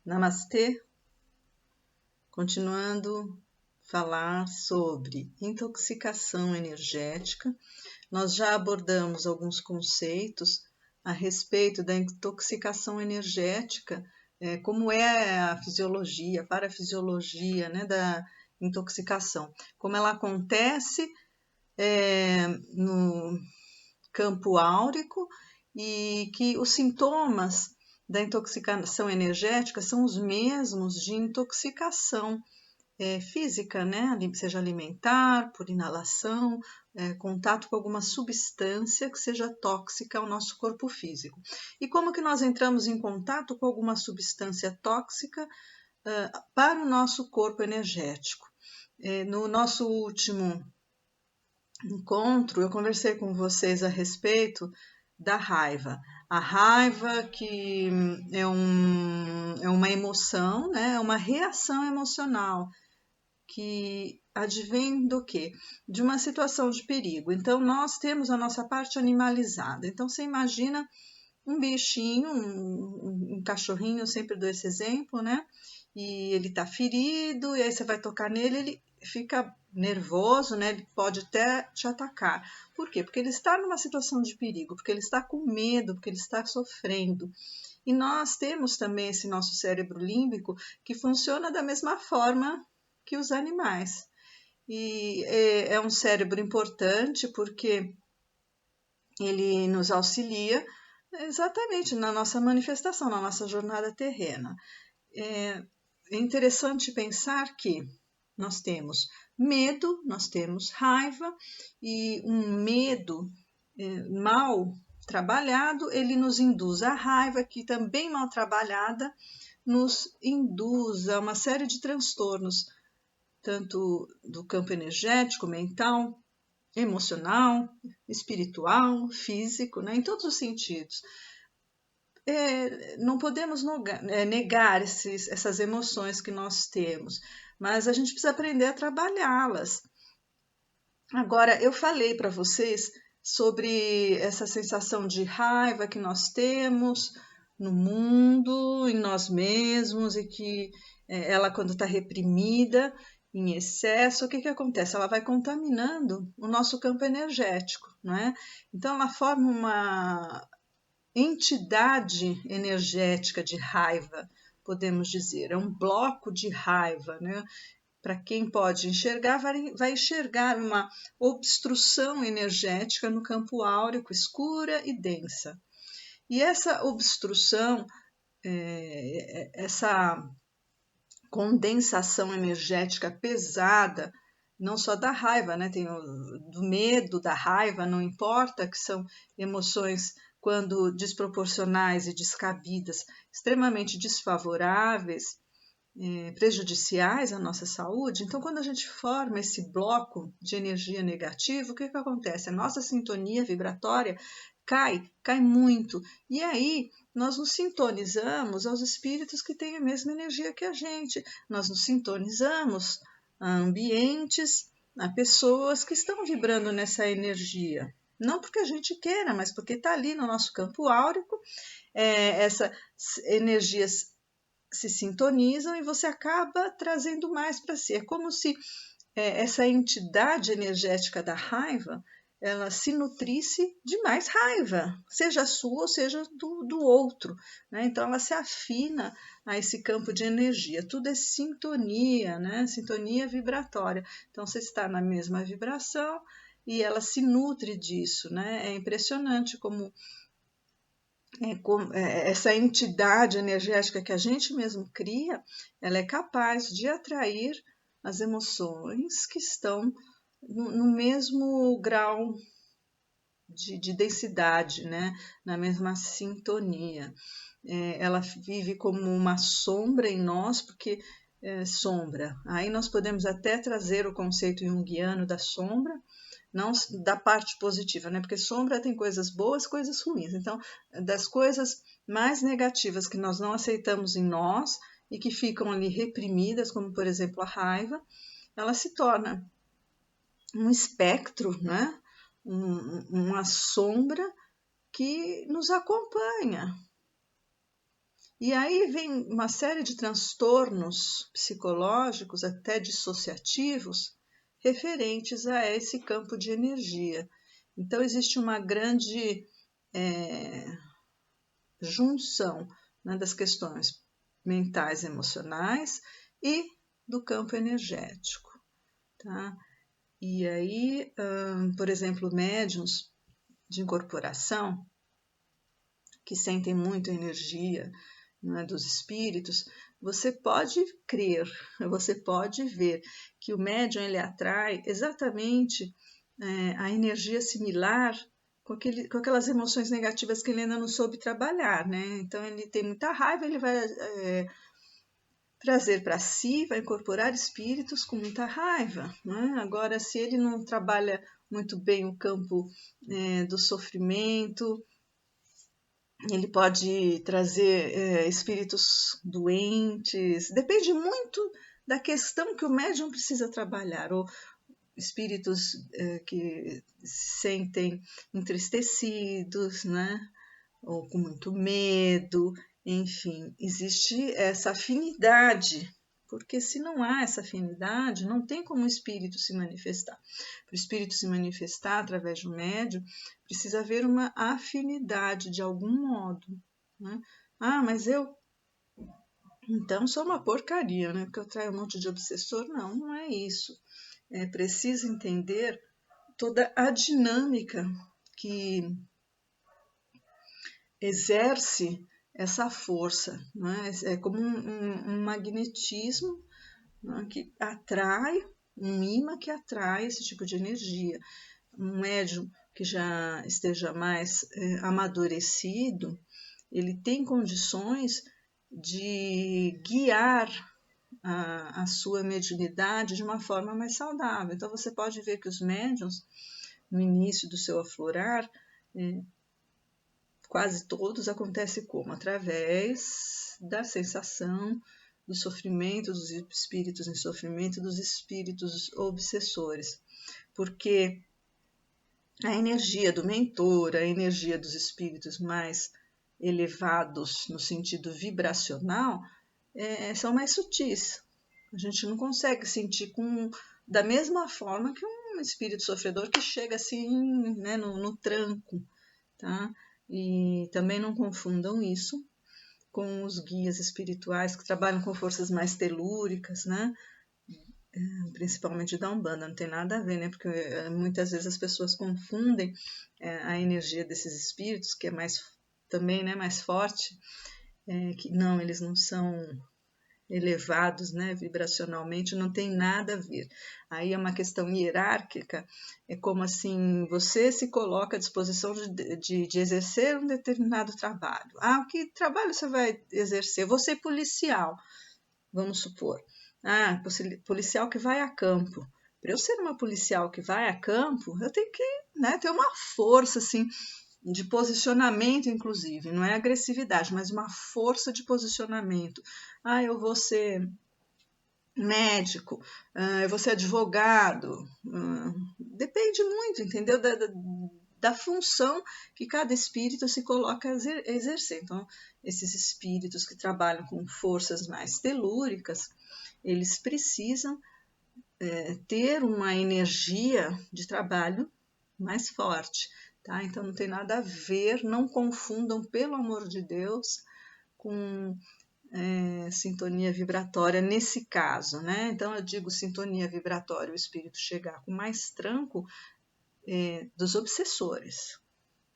Namastê, continuando a falar sobre intoxicação energética. Nós já abordamos alguns conceitos a respeito da intoxicação energética, como é a fisiologia, a parafisiologia, né, da intoxicação, como ela acontece no campo áurico e que os sintomas da intoxicação energética são os mesmos de intoxicação física, né? Seja alimentar, por inalação, contato com alguma substância que seja tóxica ao nosso corpo físico. E como que nós entramos em contato com alguma substância tóxica para o nosso corpo energético? No nosso último encontro, eu conversei com vocês a respeito da raiva. A raiva que é uma emoção, né? É uma reação emocional que advém do quê? De uma situação de perigo. Então, nós temos a nossa parte animalizada. Então, você imagina um bichinho, um cachorrinho, eu sempre dou esse exemplo, né? E ele tá ferido, e aí você vai tocar nele, ele fica nervoso, né? Ele pode até te atacar. Por quê? Porque ele está numa situação de perigo, porque ele está com medo, porque ele está sofrendo. E nós temos também esse nosso cérebro límbico que funciona da mesma forma que os animais. E é um cérebro importante porque ele nos auxilia exatamente na nossa manifestação, na nossa jornada terrena. É interessante pensar que nós temos medo, nós temos raiva, e um medo mal trabalhado, ele nos induz a raiva, que também mal trabalhada nos induz a uma série de transtornos, tanto do campo energético, mental, emocional, espiritual, físico, né, em todos os sentidos. Não podemos negar essas emoções que nós temos, mas a gente precisa aprender a trabalhá-las. Agora, eu falei para vocês sobre essa sensação de raiva que nós temos no mundo, em nós mesmos, e que ela, quando está reprimida, em excesso, o que acontece? Ela vai contaminando o nosso campo energético, não é? Então, ela forma uma entidade energética de raiva, podemos dizer, é um bloco de raiva, né? Para quem pode enxergar, vai enxergar uma obstrução energética no campo áurico, escura e densa. E essa obstrução, essa condensação energética pesada, não só da raiva, né? Tem do medo, da raiva, não importa, que são emoções, quando desproporcionais e descabidas, extremamente desfavoráveis, prejudiciais à nossa saúde. Então, quando a gente forma esse bloco de energia negativa, o que acontece? A nossa sintonia vibratória cai muito. E aí, nós nos sintonizamos aos espíritos que têm a mesma energia que a gente. Nós nos sintonizamos a ambientes, a pessoas que estão vibrando nessa energia. Não porque a gente queira, mas porque está ali no nosso campo áurico, essas energias se sintonizam e você acaba trazendo mais para si. É como se essa entidade energética da raiva, ela se nutrisse de mais raiva, seja a sua ou seja do outro, né? Então ela se afina a esse campo de energia. Tudo é sintonia, né? Sintonia vibratória. Então você está na mesma vibração e ela se nutre disso, né? É impressionante como essa entidade energética que a gente mesmo cria, ela é capaz de atrair as emoções que estão no mesmo grau de densidade, né? Na mesma sintonia. Ela vive como uma sombra em nós, porque sombra. Aí nós podemos até trazer o conceito junguiano da sombra, não da parte positiva, né? Porque sombra tem coisas boas, coisas ruins. Então, das coisas mais negativas que nós não aceitamos em nós e que ficam ali reprimidas, como por exemplo a raiva, ela se torna um espectro, né? Uma sombra que nos acompanha. E aí vem uma série de transtornos psicológicos, até dissociativos, referentes a esse campo de energia. Então, existe uma grande junção, né, das questões mentais, emocionais e do campo energético. Tá? E aí, por exemplo, médiuns de incorporação, que sentem muito a energia, né, dos espíritos, você pode crer, você pode ver que o médium ele atrai exatamente a energia similar com aquelas emoções negativas que ele ainda não soube trabalhar, né? Então ele tem muita raiva, ele vai trazer para si, vai incorporar espíritos com muita raiva, né? Agora, se ele não trabalha muito bem o campo do sofrimento, ele pode trazer espíritos doentes, depende muito da questão que o médium precisa trabalhar, ou espíritos que se sentem entristecidos, né? Ou com muito medo, enfim, existe essa afinidade, porque se não há essa afinidade, não tem como o espírito se manifestar. Para o espírito se manifestar através do médium, precisa haver uma afinidade de algum modo, né? Ah, mas eu então sou uma porcaria, né? Porque eu traio um monte de obsessor. Não, não é isso. É preciso entender toda a dinâmica que exerce essa força, né? É como um magnetismo, né, que atrai, um imã que atrai esse tipo de energia. Um médium que já esteja mais amadurecido, ele tem condições de guiar a sua mediunidade de uma forma mais saudável. Então você pode ver que os médiuns, no início do seu aflorar, quase todos acontece como? Através da sensação do sofrimento dos espíritos em sofrimento, dos espíritos obsessores. Porque a energia do mentor, a energia dos espíritos mais elevados no sentido vibracional, são mais sutis. A gente não consegue sentir da mesma forma que um espírito sofredor que chega assim, né, no tranco, tá? E também não confundam isso com os guias espirituais que trabalham com forças mais telúricas, né? Principalmente da Umbanda, não tem nada a ver, né? Porque muitas vezes as pessoas confundem a energia desses espíritos, que é também, né, mais forte, que não, eles não são elevados, né, vibracionalmente, não tem nada a ver. Aí é uma questão hierárquica, é como assim, você se coloca à disposição de exercer um determinado trabalho. Ah, que trabalho você vai exercer? Você é policial, vamos supor. Ah, policial que vai a campo. Para eu ser uma policial que vai a campo, eu tenho que, né, ter uma força, assim, de posicionamento, inclusive, não é agressividade, mas uma força de posicionamento. Ah, eu vou ser médico, eu vou ser advogado, depende muito, entendeu? Da função que cada espírito se coloca a exercer. Então, esses espíritos que trabalham com forças mais telúricas, eles precisam ter uma energia de trabalho mais forte. Tá? Então não tem nada a ver, não confundam, pelo amor de Deus, com sintonia vibratória nesse caso, né? Então eu digo sintonia vibratória, o espírito chegar com mais tranco dos obsessores,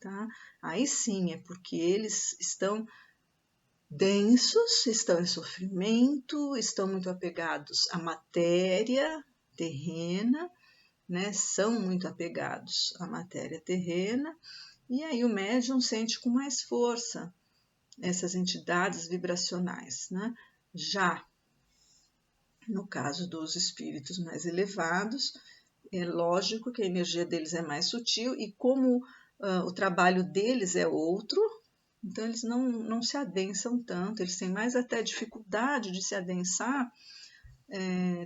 tá? Aí sim é porque eles estão densos, estão em sofrimento, estão muito apegados à matéria terrena, né? São muito apegados à matéria terrena. E aí o médium sente com mais força essas entidades vibracionais, né? Já no caso dos espíritos mais elevados, é lógico que a energia deles é mais sutil e como o trabalho deles é outro, então eles não se adensam tanto, eles têm mais até dificuldade de se adensar,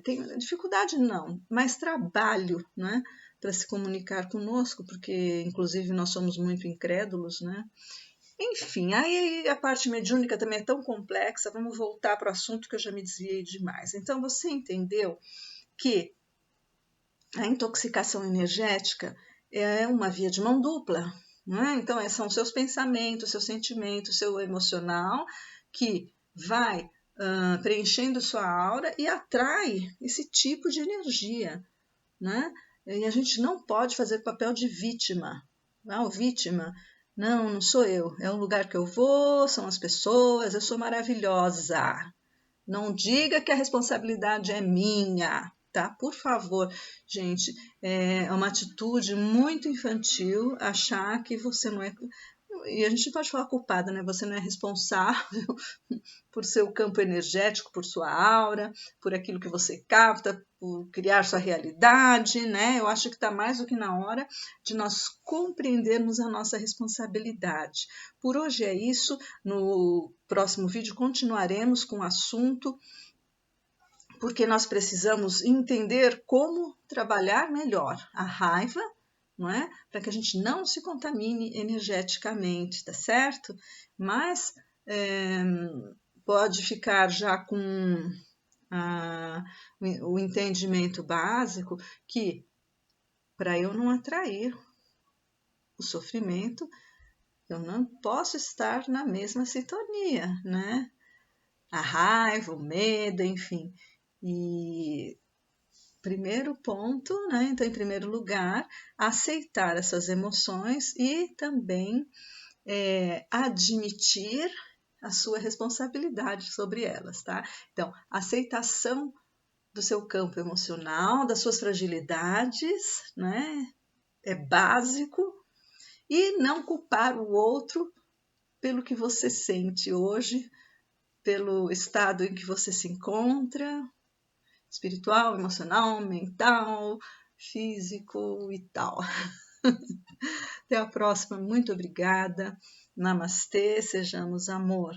tem dificuldade não, mais trabalho, né? Para se comunicar conosco, porque inclusive nós somos muito incrédulos, né? Enfim, aí a parte mediúnica também é tão complexa, vamos voltar para o assunto que eu já me desviei demais. Então, você entendeu que a intoxicação energética é uma via de mão dupla, né? Então, são seus pensamentos, seus sentimentos, seu emocional, que vai preenchendo sua aura e atrai esse tipo de energia, né? E a gente não pode fazer papel de vítima. O vítima, não sou eu, é o lugar que eu vou, são as pessoas, eu sou maravilhosa. Não diga que a responsabilidade é minha, tá? Por favor, gente, é uma atitude muito infantil achar que você não é. E a gente pode falar culpada, né? Você não é responsável por seu campo energético, por sua aura, por aquilo que você capta, por criar sua realidade, né? Eu acho que está mais do que na hora de nós compreendermos a nossa responsabilidade. Por hoje é isso. No próximo vídeo continuaremos com o assunto, porque nós precisamos entender como trabalhar melhor a raiva, não é? Para que a gente não se contamine energeticamente, tá certo? Mas pode ficar já com o entendimento básico que, para eu não atrair o sofrimento, eu não posso estar na mesma sintonia, né? A raiva, o medo, enfim. E primeiro ponto, né? Então, em primeiro lugar, aceitar essas emoções e também admitir a sua responsabilidade sobre elas, tá? Então, aceitação do seu campo emocional, das suas fragilidades, né? É básico. E não culpar o outro pelo que você sente hoje, pelo estado em que você se encontra, espiritual, emocional, mental, físico e tal. Até a próxima, muito obrigada. Namastê, sejamos amor.